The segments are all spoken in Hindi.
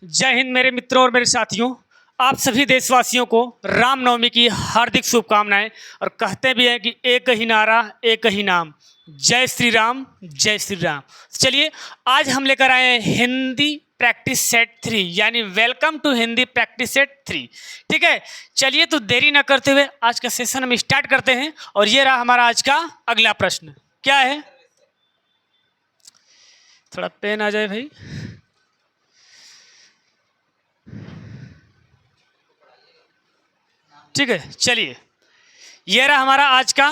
जय हिंद मेरे मित्रों और मेरे साथियों। आप सभी देशवासियों को रामनवमी की हार्दिक शुभकामनाएं। और कहते भी हैं कि एक ही नारा एक ही नाम, जय श्री राम जय श्री राम। चलिए आज हम लेकर आए हैं हिंदी प्रैक्टिस सेट 3 यानी welcome to Hindi practice set 3। ठीक है, चलिए तो देरी न करते हुए आज का सेशन हम स्टार्ट करते हैं। और ये रहा हमारा आज का अगला प्रश्न। क्या है, थोड़ा पेन आ जाए भाई। ठीक है, चलिए ये रहा हमारा आज का।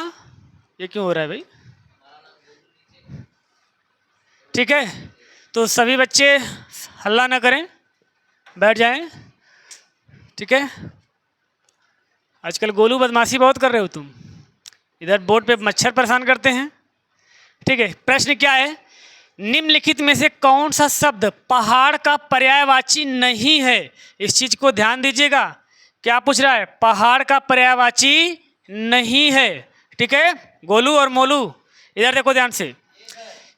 ये क्यों हो रहा है भाई? ठीक है, तो सभी बच्चे हल्ला ना करें, बैठ जाएं। ठीक है, आजकल गोलू बदमाशी बहुत कर रहे हो तुम, इधर बोर्ड पे मच्छर परेशान करते हैं। ठीक है, प्रश्न क्या है, निम्नलिखित में से कौन सा शब्द पहाड़ का पर्यायवाची नहीं है? इस चीज को ध्यान दीजिएगा। क्या पूछ रहा है? पहाड़ का पर्यायवाची नहीं है। ठीक है, गोलू और मोलू इधर देखो ध्यान से।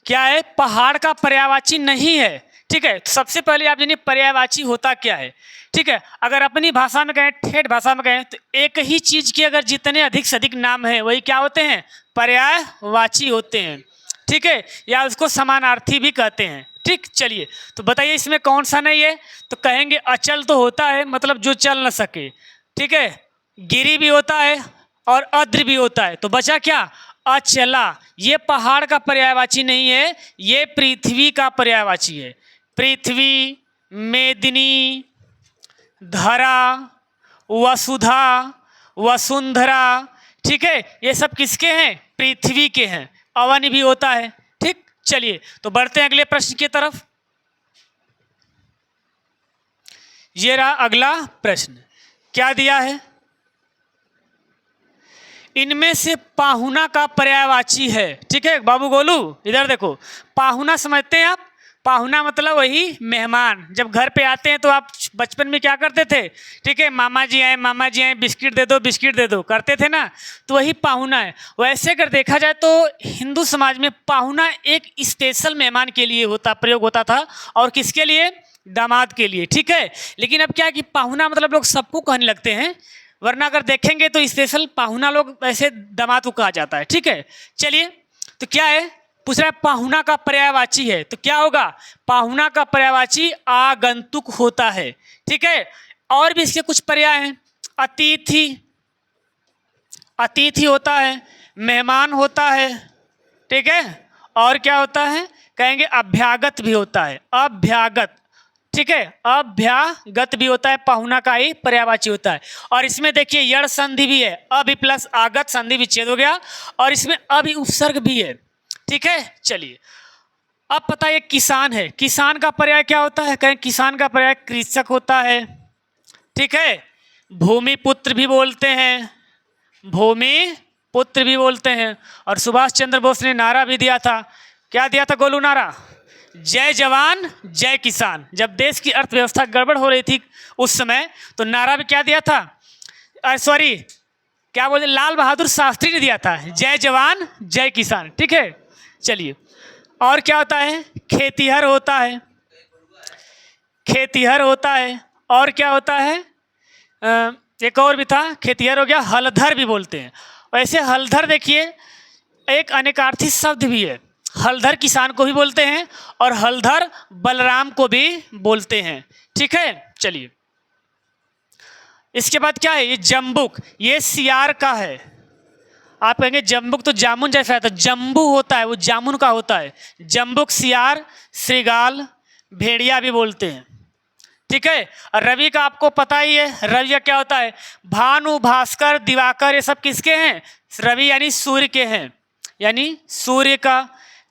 क्या है? पहाड़ का पर्यायवाची नहीं है। ठीक है, तो सबसे पहले आप जानिए पर्यायवाची होता क्या है। ठीक है, अगर अपनी भाषा में कहें, ठेठ भाषा में कहें, तो एक ही चीज के अगर जितने अधिक से अधिक नाम है वही क्या होते हैं? पर्यायवाची होते हैं। ठीक है, या उसको समानार्थी भी कहते हैं। ठीक, चलिए तो बताइए इसमें कौन सा नहीं है? तो कहेंगे अचल तो होता है, मतलब जो चल न सके। ठीक है, गिरी भी होता है और अद्र भी होता है। तो बचा क्या? अचला। ये पहाड़ का पर्यायवाची नहीं है, ये पृथ्वी का पर्यायवाची है। पृथ्वी, मेदिनी, धरा, वसुधा, वसुंधरा। ठीक है, ये सब किसके हैं? पृथ्वी के हैं। अवन भी होता है। ठीक, चलिए तो बढ़ते हैं अगले प्रश्न की तरफ। ये रहा अगला प्रश्न। क्या दिया है? इनमें से पाहुना का पर्यायवाची है। ठीक है बाबू गोलू, इधर देखो। पाहुना समझते हैं आप? पाहुना मतलब वही मेहमान। जब घर पे आते हैं तो आप बचपन में क्या करते थे? ठीक है, मामा जी आए, बिस्किट दे दो, बिस्किट दे दो, करते थे ना। तो वही पाहुना है। वैसे अगर देखा जाए तो हिंदू समाज में पाहुना एक स्पेशल मेहमान के लिए प्रयोग होता था। और किसके लिए? दामाद के लिए। ठीक है, लेकिन अब क्या कि पाहुना मतलब लोग सबको कहने लगते हैं, वरना अगर देखेंगे तो स्पेशल पाहुना लोग ऐसे दामाद को कहा जाता है। ठीक है, चलिए तो क्या है? पूछ रहा है पाहुना का पर्यायवाची है, तो क्या होगा? पाहुना का पर्यायवाची आगंतुक होता है। ठीक है, और भी इसके कुछ पर्याय हैं। अतिथि, अतिथि होता है, मेहमान होता है। ठीक है, और क्या होता है? कहेंगे अभ्यागत भी होता है। अभ्यागत, ठीक है, अभ्यागत भी होता है, पाहुना का ही पर्यायवाची होता है। और इसमें देखिए यड़ संधि भी है, अभि प्लस आगत, संधि विच्छेद हो गया। और इसमें अभि उपसर्ग भी है। ठीक है, चलिए अब पता है किसान है। किसान का पर्याय क्या होता है? कहें किसान का पर्याय कृषक होता है। ठीक है, भूमि पुत्र भी बोलते हैं, भूमि पुत्र भी बोलते हैं। और सुभाष चंद्र बोस ने नारा भी दिया था। क्या दिया था गोलू नारा? जय जवान जय किसान। जब देश की अर्थव्यवस्था गड़बड़ हो रही थी उस समय, तो नारा भी क्या दिया था? सॉरी, क्या बोले, लाल बहादुर शास्त्री ने दिया था, जय जवान जय किसान। ठीक है, चलिए और क्या होता है? खेतिहर होता है, खेतिहर होता है। और क्या होता है? एक और भी था, खेतिहर हो गया, हलधर भी बोलते हैं। वैसे हलधर देखिए एक अनेकार्थी शब्द भी है। हलधर किसान को भी बोलते हैं और हलधर बलराम को भी बोलते हैं। ठीक है, चलिए इसके बाद क्या है? ये जम्बुक, ये सियार का है। आप कहेंगे जम्बुक तो जामुन जैसा है, तो जम्बू होता है, वो जामुन का होता है। जम्बुक, सियार, श्रृगाल, भेड़िया भी बोलते हैं। ठीक है, और रवि का आपको पता ही है, रवि का क्या होता है? भानु, भास्कर, दिवाकर, ये सब किसके हैं? रवि यानी सूर्य के हैं, यानी सूर्य का।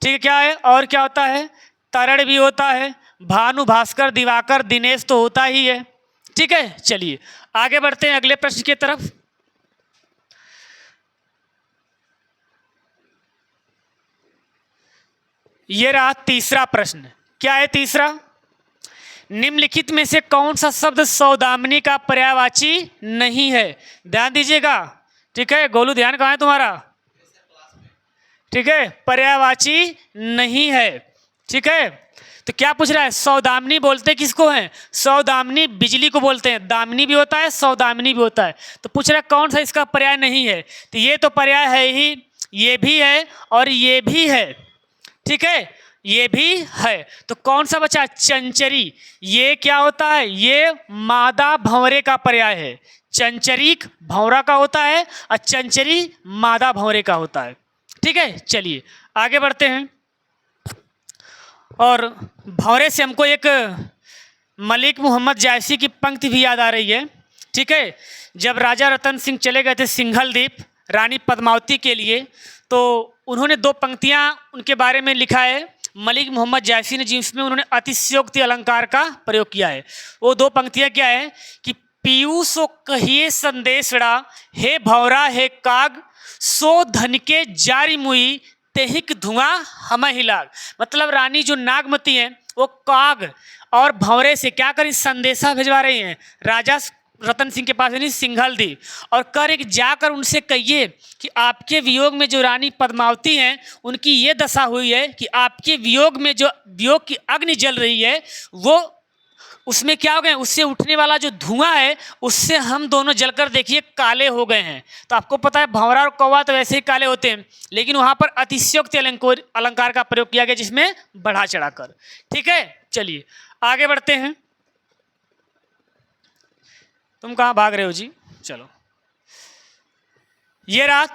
ठीक है, क्या है? और क्या होता है? तरण भी होता है। भानु, भास्कर, दिवाकर, दिनेश तो होता ही है। ठीक है, चलिए आगे बढ़ते हैं अगले प्रश्न की तरफ। ये रहा तीसरा प्रश्न। क्या है तीसरा? निम्नलिखित में से कौन सा शब्द सौदामिनी का पर्यायवाची नहीं है? ध्यान दीजिएगा। ठीक है, गोलू ध्यान कहाँ है तुम्हारा? ठीक है, पर्यायवाची नहीं है। ठीक है, तो क्या पूछ रहा है, सौदामिनी बोलते किसको हैं? सौदामिनी बिजली को बोलते हैं। दामिनी भी होता है, सौदामिनी भी होता है। तो पूछ रहा है कौन सा इसका पर्याय नहीं है? तो ये तो पर्याय है ही, ये भी है और ये भी है, ठीक है, ये भी है। तो कौन सा बचा? चंचरी। ये क्या होता है? ये मादा भंवरे का पर्याय है। चंचरीक भंवरा का होता है और चंचरी मादा भंवरे का होता है, ठीक है। चलिए आगे बढ़ते हैं। और भंवरे से हमको एक मलिक मोहम्मद जायसी की पंक्ति भी याद आ रही है, ठीक है। जब राजा रतन सिंह चले गए थे सिंघल द्वीप रानी पद्मावती के लिए, तो उन्होंने 2 पंक्तियां उनके बारे में लिखा है मलिक मोहम्मद जायसी ने, जिसमें उन्होंने अतिशयोक्ति अलंकार का प्रयोग किया है। वो 2 पंक्तियां क्या है कि पीयूषो कहिए संदेशड़ा, हे भंवरा हे काग, सो धन के जारी मुई, तेहिक धुआं हम ही लाग। मतलब रानी जो नागमती है वो काग और भंवरे से क्या करें? संदेशा भिजवा रही हैं राजा रतन सिंह के पास, यानी सिंघल दी, और कर एक जाकर उनसे कहिए कि आपके वियोग में जो रानी पद्मावती हैं उनकी ये दशा हुई है कि आपके वियोग में जो वियोग की अग्नि जल रही है वो उसमें क्या हो गए, उससे उठने वाला जो धुआं है उससे हम दोनों जलकर देखिए काले हो गए हैं। तो आपको पता है भंवरा और कौवा तो वैसे ही काले होते हैं, लेकिन वहाँ पर अतिशयोक्ति अलंकार का प्रयोग किया गया जिसमें बढ़ा चढ़ाकर, ठीक है। चलिए आगे बढ़ते हैं। तुम कहाँ भाग रहे हो जी? चलो, ये रहा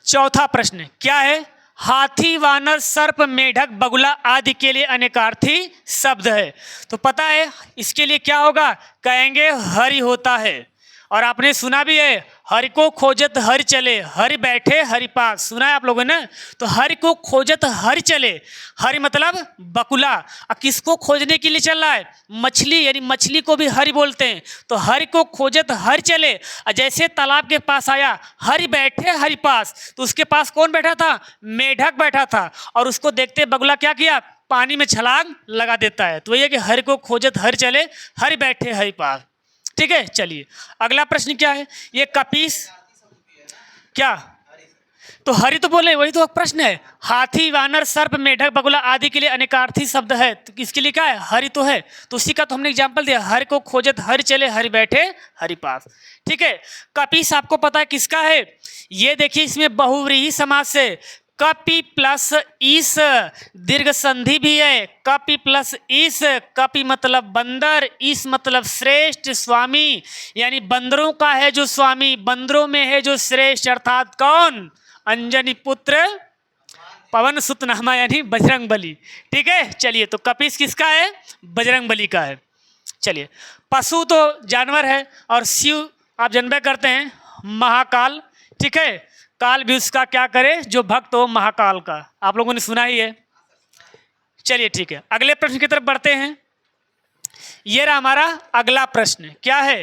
चौथा प्रश्न, क्या है? हाथी, वानर, सर्प, मेढक, बगुला आदि के लिए अनेकार्थी शब्द है। तो पता है इसके लिए क्या होगा? कहेंगे हरि होता है। और आपने सुना भी है, हरि को खोजत हरि चले, हरि बैठे हरि पास, सुना है आप लोगों ने? तो हरि को खोजत हरि चले, हरि मतलब बकुला। और किसको खोजने के लिए चल रहा है? मछली, यानी मछली को भी हरि बोलते हैं। तो हरि को खोजत हरि चले, और जैसे तालाब के पास आया, हरि बैठे हरि पास, तो उसके पास कौन बैठा था? मेढक बैठा था। और उसको देखते बगुला क्या किया? पानी में छलांग लगा देता है। तो ये कि हरि को खोजत हरि चले, हरि बैठे हरि पास, ठीक है। चलिए अगला प्रश्न क्या है? ये कपीस क्या? तो हरि तो बोले, वही तो प्रश्न है। हाथी, वानर, सर्प, मेढक, बगुला आदि के लिए अनेकार्थी शब्द है, तो इसके लिए क्या है? हरि तो है। तो उसी का तो हमने एग्जाम्पल दिया, हरि को खोजत हरि चले, हरि बैठे हरि पास, ठीक है। कपीस आपको पता है किसका है? ये देखिए इसमें बहुव्रीहि समास से कपि प्लस ईस, दीर्घ संधि भी है। कपि प्लस ईस, कपि मतलब बंदर, ईस मतलब श्रेष्ठ, स्वामी, यानी बंदरों का है जो स्वामी, बंदरों में है जो श्रेष्ठ, अर्थात कौन? अंजनी पुत्र पवन सुत नामा, यानी बजरंग बली, ठीक है। चलिए तो कपिस किसका है? बजरंग बली का है। चलिए पशु तो जानवर है, और शिव आप जानबे करते हैं महाकाल, ठीक है। काल भी उसका क्या करे जो भक्त हो महाकाल का, आप लोगों ने सुना ही है। चलिए ठीक है, अगले प्रश्न की तरफ बढ़ते हैं। ये रहा हमारा अगला प्रश्न, क्या है?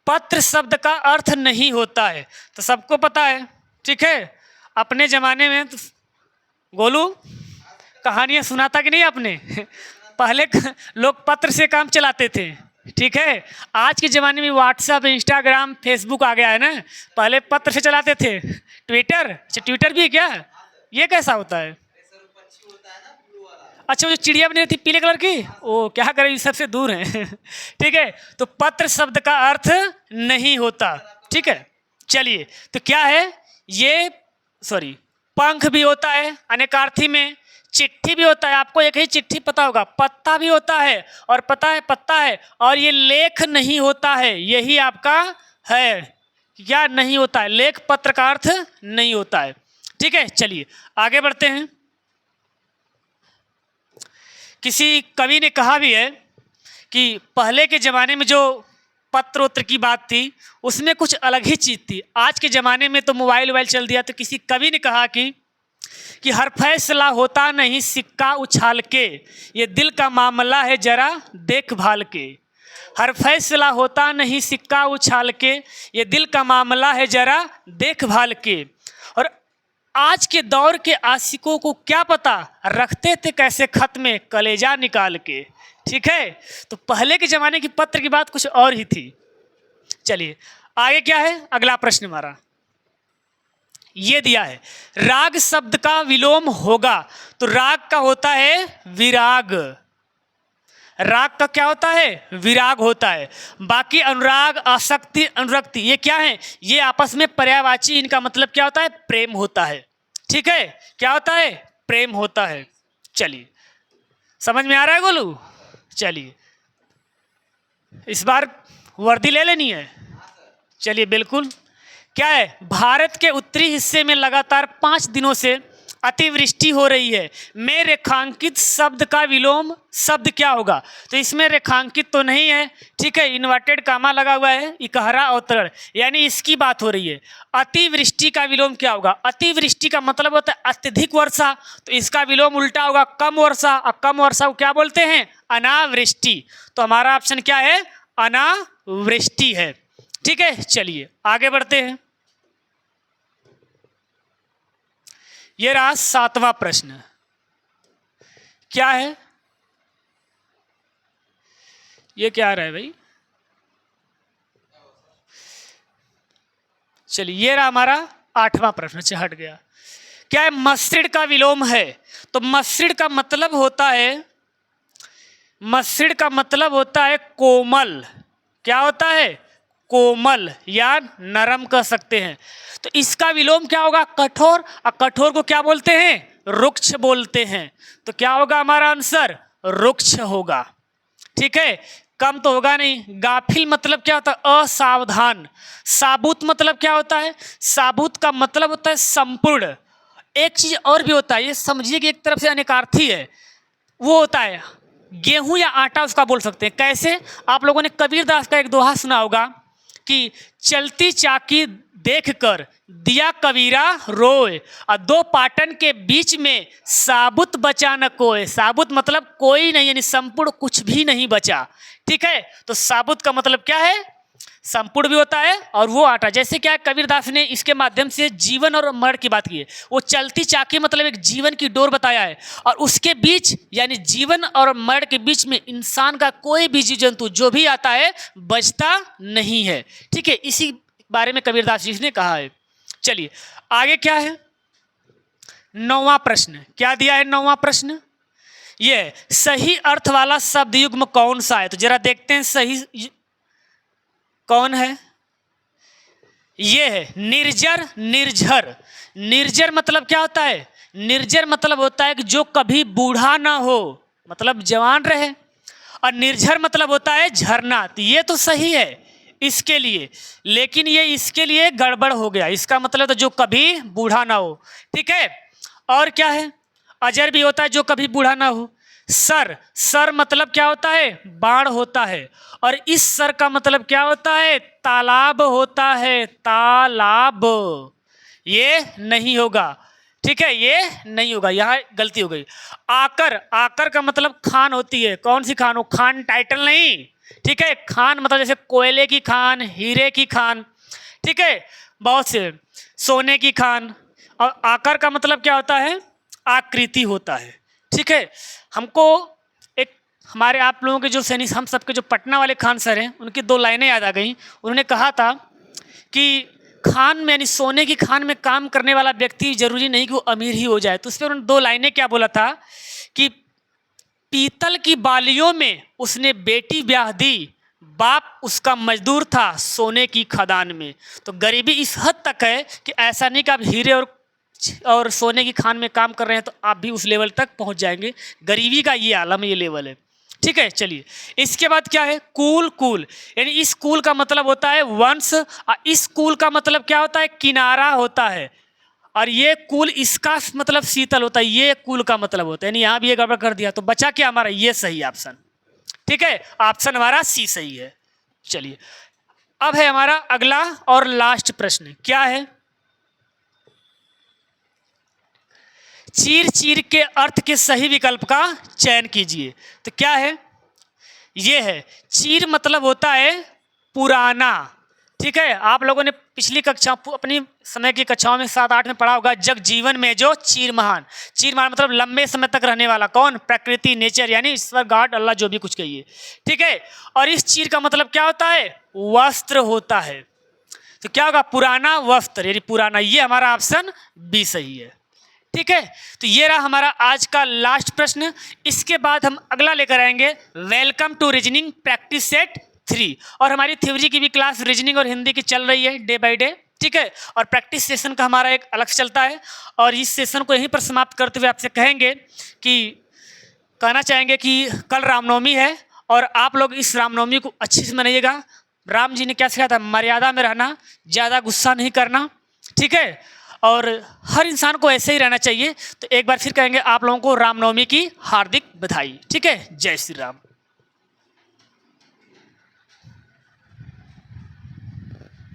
पत्र शब्द का अर्थ नहीं होता है। तो सबको पता है, ठीक है। अपने जमाने में तो गोलू कहानियां सुनाता कि नहीं आपने? पहले लोग पत्र से काम चलाते थे, ठीक है। आज के ज़माने में व्हाट्सएप, इंस्टाग्राम, फेसबुक आ गया है ना। पहले पत्र से चलाते थे। ट्विटर, अच्छा ट्विटर भी है क्या? ये कैसा होता है? अच्छा, वो जो चिड़िया बनी रहती पीले कलर की, वो क्या करें, इस सबसे दूर है। ठीक है, तो पत्र शब्द का अर्थ नहीं होता, ठीक है। चलिए तो क्या है ये, सॉरी, पंख भी होता है अनेकार्थी में, चिट्ठी भी होता है। आपको एक ही चिट्ठी पता होगा, पत्ता भी होता है, और पता है पत्ता है, और ये लेख नहीं होता है, यही आपका है क्या? नहीं होता है, लेख पत्र का अर्थ नहीं होता है, ठीक है। चलिए आगे बढ़ते हैं। किसी कवि ने कहा भी है कि पहले के ज़माने में जो पत्र उत्तर की बात थी उसमें कुछ अलग ही चीज़ थी। आज के ज़माने में तो मोबाइल वोबाइल चल दिया। तो किसी कवि ने कहा कि हर फैसला होता नहीं सिक्का उछाल के, ये दिल का मामला है जरा देखभाल के। हर फैसला होता नहीं सिक्का उछाल के, ये दिल का मामला है जरा देखभाल के। और आज के दौर के आशिकों को क्या पता रखते थे कैसे खत में कलेजा निकाल के, ठीक है। तो पहले के ज़माने की पत्र की बात कुछ और ही थी। चलिए आगे क्या है, अगला प्रश्न हमारा ये दिया है, राग शब्द का विलोम होगा। तो राग का होता है विराग, राग का क्या होता है? विराग होता है। बाकी अनुराग, आसक्ति, अनुरक्ति ये क्या है? ये आपस में पर्यायवाची, इनका मतलब क्या होता है? प्रेम होता है। ठीक है, क्या होता है? प्रेम होता है। चलिए, समझ में आ रहा है गोलू? चलिए, इस बार वर्दी ले लेनी है। चलिए बिल्कुल। क्या है? भारत के उत्तरी हिस्से में लगातार 5 दिनों से अतिवृष्टि हो रही है। में रेखांकित शब्द का विलोम शब्द क्या होगा? तो इसमें रेखांकित तो नहीं है, ठीक है, इन्वर्टेड कामा लगा हुआ है, इकहरा अवतरण, यानी इसकी बात हो रही है। अतिवृष्टि का विलोम क्या होगा? अतिवृष्टि का मतलब होता है अत्यधिक वर्षा, तो इसका विलोम उल्टा होगा कम वर्षा, और कम वर्षा को क्या बोलते हैं? अनावृष्टि। तो हमारा ऑप्शन क्या है? अनावृष्टि है। ठीक है, चलिए आगे बढ़ते हैं। ये रहा 7वां प्रश्न। क्या है? ये क्या आ रहा है भाई? चलिए, ये रहा हमारा 8वां प्रश्न। अच्छा, हट गया। क्या है? मसृण का विलोम है। तो मसृण का मतलब होता है, मसृण का मतलब होता है कोमल। क्या होता है? कोमल या नरम कह सकते हैं। तो इसका विलोम क्या होगा? कठोर, और कठोर को क्या बोलते हैं? रुक्ष बोलते हैं। तो क्या होगा हमारा आंसर? रुक्ष होगा। ठीक है, कम तो होगा नहीं। गाफिल मतलब क्या होता है? असावधान। साबुत मतलब क्या होता है? साबुत का मतलब होता है संपूर्ण। एक चीज और भी होता है, ये समझिए कि एक तरफ से अनेकार्थी है, वो होता है गेहूं या आटा, उसका बोल सकते हैं। कैसे? आप लोगों ने कबीरदास का एक दोहा सुना होगा कि चलती चाकी देखकर दिया कबीरा रोए, और 2 पाटन के बीच में साबुत बचा न कोई। साबुत मतलब कोई नहीं, यानी संपूर्ण कुछ भी नहीं बचा। ठीक है, तो साबुत का मतलब क्या है? संपूर्ण भी होता है, और वो आटा। जैसे क्या कबीरदास ने इसके माध्यम से जीवन और मरण की बात की है। वो चलती चाकी मतलब एक जीवन की डोर बताया है, और उसके बीच यानी जीवन और मरण के बीच में इंसान का कोई भी जीव जंतु जो भी आता है बचता नहीं है। ठीक है, इसी बारे में कबीरदास जी ने कहा है। चलिए आगे क्या है? 9वां प्रश्न। क्या दिया है 9वां प्रश्न? ये सही अर्थ वाला शब्द युग्म कौन सा है? तो जरा देखते हैं सही कौन है। ये है निर्जर, निर्झर। निर्जर मतलब क्या होता है? निर्जर मतलब होता है कि जो कभी बूढ़ा ना हो, मतलब जवान रहे। और निर्झर मतलब होता है झरना। तो ये तो सही है इसके लिए, लेकिन ये इसके लिए गड़बड़ हो गया। इसका मतलब तो जो कभी बूढ़ा ना हो। ठीक है, और क्या है? अजर भी होता है जो कभी बूढ़ा ना हो। सर, सर मतलब क्या होता है? बाण होता है। और इस सर का मतलब क्या होता है? तालाब होता है, तालाब। ये नहीं होगा। ठीक है, ये नहीं होगा, यहाँ गलती हो गई। आकर, आकर का मतलब खान होती है। कौन सी खान? हो खान टाइटल नहीं। ठीक है, खान मतलब जैसे कोयले की खान, हीरे की खान। ठीक है, बहुत से सोने की खान। और आकर का मतलब क्या होता है? आकृति होता है। ठीक है, हमको एक हमारे आप लोगों के जो सैनिक, हम सबके जो पटना वाले खान सर हैं, उनकी 2 लाइनें याद आ गई। उन्होंने कहा था कि खान में यानी सोने की खान में काम करने वाला व्यक्ति जरूरी नहीं कि वो अमीर ही हो जाए। तो उस पर उन्होंने 2 लाइनें क्या बोला था कि पीतल की बालियों में उसने बेटी ब्याह दी, बाप उसका मजदूर था सोने की खदान में। तो गरीबी इस हद तक है कि ऐसा नहीं कि आप हीरे और सोने की खान में काम कर रहे हैं तो आप भी उस लेवल तक पहुंच जाएंगे। गरीबी का ये आलम, ये लेवल है। ठीक है, चलिए इसके बाद क्या है? कुल, कुल यानी इस कुल का मतलब होता है वंश, और इस कुल का मतलब क्या होता है? किनारा होता है। और ये कुल, इसका मतलब शीतल होता है। ये कुल का मतलब होता है, यानी यहाँ भी ये गड़बड़ कर दिया। तो बचा क्या हमारा? ये सही ऑप्शन। ठीक है, ऑप्शन हमारा सी सही है। चलिए अब है हमारा अगला और लास्ट प्रश्न। क्या है? चीर चीर के अर्थ के सही विकल्प का चयन कीजिए। तो क्या है? ये है चीर मतलब होता है पुराना। ठीक है, आप लोगों ने पिछली कक्षा, अपनी समय की कक्षाओं में 7-8 में पढ़ा होगा, जग जीवन में जो चीर महान। चीर महान मतलब लंबे समय तक रहने वाला। कौन? प्रकृति, नेचर, यानी ईश्वर, गॉड, अल्लाह, जो भी कुछ कहिए। ठीक है, और इस चीर का मतलब क्या होता है? वस्त्र होता है। तो क्या होगा? पुराना वस्त्र, यानी पुराना। ये हमारा ऑप्शन बी सही है। ठीक है, तो ये रहा हमारा आज का लास्ट प्रश्न। इसके बाद हम अगला लेकर आएंगे welcome to reasoning practice set 3, और हमारी थ्योरी की भी क्लास रीजनिंग और हिंदी की चल रही है डे बाय डे, ठीक है, और प्रैक्टिस सेशन का हमारा एक अलग से चलता है। और इस सेशन को यहीं पर समाप्त करते हुए आपसे कहना चाहेंगे कि कल रामनवमी है और आप लोग इस रामनवमी को अच्छे से मनाइएगा। राम जी ने क्या सिखाया था? मर्यादा में रहना, ज़्यादा गुस्सा नहीं करना, ठीक है, और हर इंसान को ऐसे ही रहना चाहिए। तो एक बार फिर कहेंगे आप लोगों को रामनवमी की हार्दिक बधाई, ठीक है। जय श्री राम।